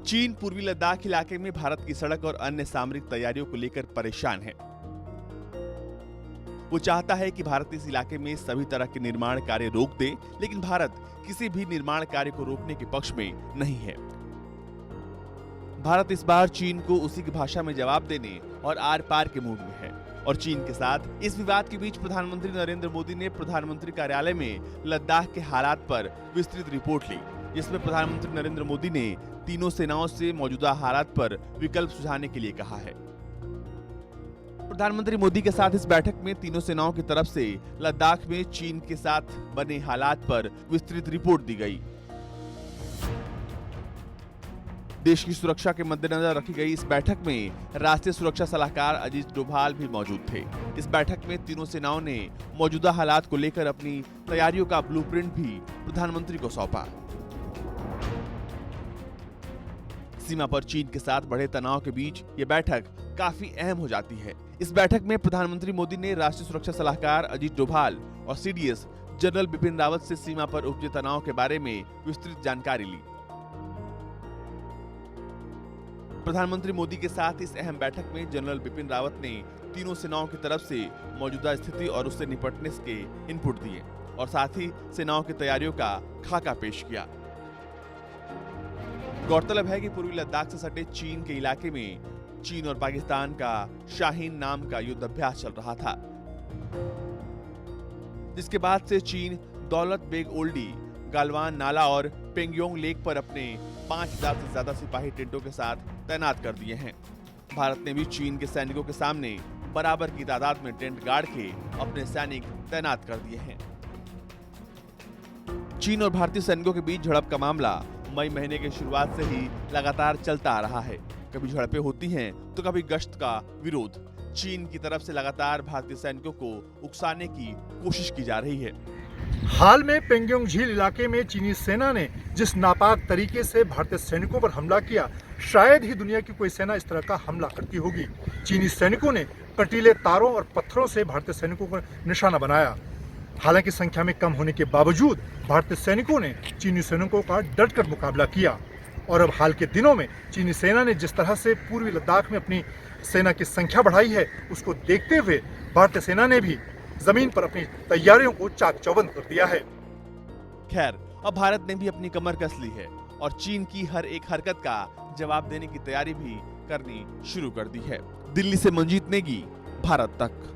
चीन पूर्वी लद्दाख इलाके में भारत की सड़क और अन्य सामरिक तैयारियों को लेकर परेशान है। वो चाहता है कि भारत इस इलाके में सभी तरह के निर्माण कार्य रोक दे, लेकिन भारत किसी भी निर्माण कार्य को रोकने के पक्ष में नहीं है। भारत इस बार चीन को उसी की भाषा में जवाब देने और आर पार के मूड में है और चीन के साथ इस विवाद के बीच प्रधानमंत्री नरेंद्र मोदी ने प्रधानमंत्री कार्यालय में लद्दाख के हालात पर विस्तृत रिपोर्ट ली, जिसमें प्रधानमंत्री नरेंद्र मोदी ने तीनों सेनाओं से मौजूदा हालात पर विकल्प सुझाने के लिए कहा है। प्रधानमंत्री मोदी के साथ इस बैठक में तीनों सेनाओं की तरफ से लद्दाख में चीन के साथ बने हालात पर विस्तृत रिपोर्ट दी गई। देश की सुरक्षा के मद्देनजर रखी गई इस बैठक में राष्ट्रीय सुरक्षा सलाहकार अजीत डोभाल भी मौजूद थे। इस बैठक में तीनों सेनाओं ने मौजूदा हालात को लेकर अपनी तैयारियों का ब्लूप्रिंट भी प्रधानमंत्री को सौंपा। सीमा पर चीन के साथ बढ़े तनाव के बीच ये बैठक काफी अहम हो जाती है। इस बैठक में प्रधानमंत्री मोदी ने राष्ट्रीय सुरक्षा सलाहकार अजीत डोभाल और सीडीएस जनरल बिपिन रावत से सीमा पर उपजे तनाव के बारे में विस्तृत जानकारी ली। प्रधानमंत्री मोदी के साथ इस अहम बैठक में जनरल बिपिन रावत ने तीनों सेनाओं की तरफ से मौजूदा स्थिति और उससे निपटने के इनपुट दिए और साथ ही सेनाओं की तैयारियों का खाका पेश किया। गौरतलब है कि पूर्वी लद्दाख से सटे चीन के इलाके में चीन और पाकिस्तान का शाहीन नाम का युद्ध अभ्यास चल रहा था, जिसके बाद से चीन दौलत बेग ओल्डी, गालवान नाला और पेंगयोंग लेक पर अपने 5000 से ज्यादा सिपाही टेंटों के साथ तैनात कर दिए हैं। भारत ने भी चीन के सैनिकों के सामने बराबर की तादाद में टेंट गाड़ के अपने सैनिक तैनात कर दिए हैं। चीन और भारतीय सैनिकों के बीच झड़प का मामला मई महीने की शुरुआत से ही लगातार चलता आ रहा है। कभी झड़पें होती हैं तो कभी गश्त का विरोध। चीन की तरफ से लगातार भारतीय सैनिकों को उकसाने की कोशिश की जा रही है। हाल में पेंगयोंग झील इलाके में चीनी सेना ने जिस नापाक तरीके से भारतीय सैनिकों पर हमला किया, शायद ही दुनिया की कोई सेना इस तरह का हमला करती होगी। चीनी सैनिकों ने कटीले तारों और पत्थरों से भारतीय सैनिकों को निशाना बनाया। हालांकि संख्या में कम होने के बावजूद भारतीय सैनिकों ने चीनी सैनिकों का डटकर मुकाबला किया और अब हाल के दिनों में चीनी सेना ने जिस तरह से पूर्वी लद्दाख में अपनी सेना की संख्या बढ़ाई है, उसको देखते हुए भारतीय सेना ने भी जमीन पर अपनी तैयारियों को चाक चौबंद कर दिया है। खैर, अब भारत ने भी अपनी कमर कस ली है और चीन की हर एक हरकत का जवाब देने की तैयारी भी करनी शुरू कर दी है। दिल्ली से मंजीत नेगी, भारत तक।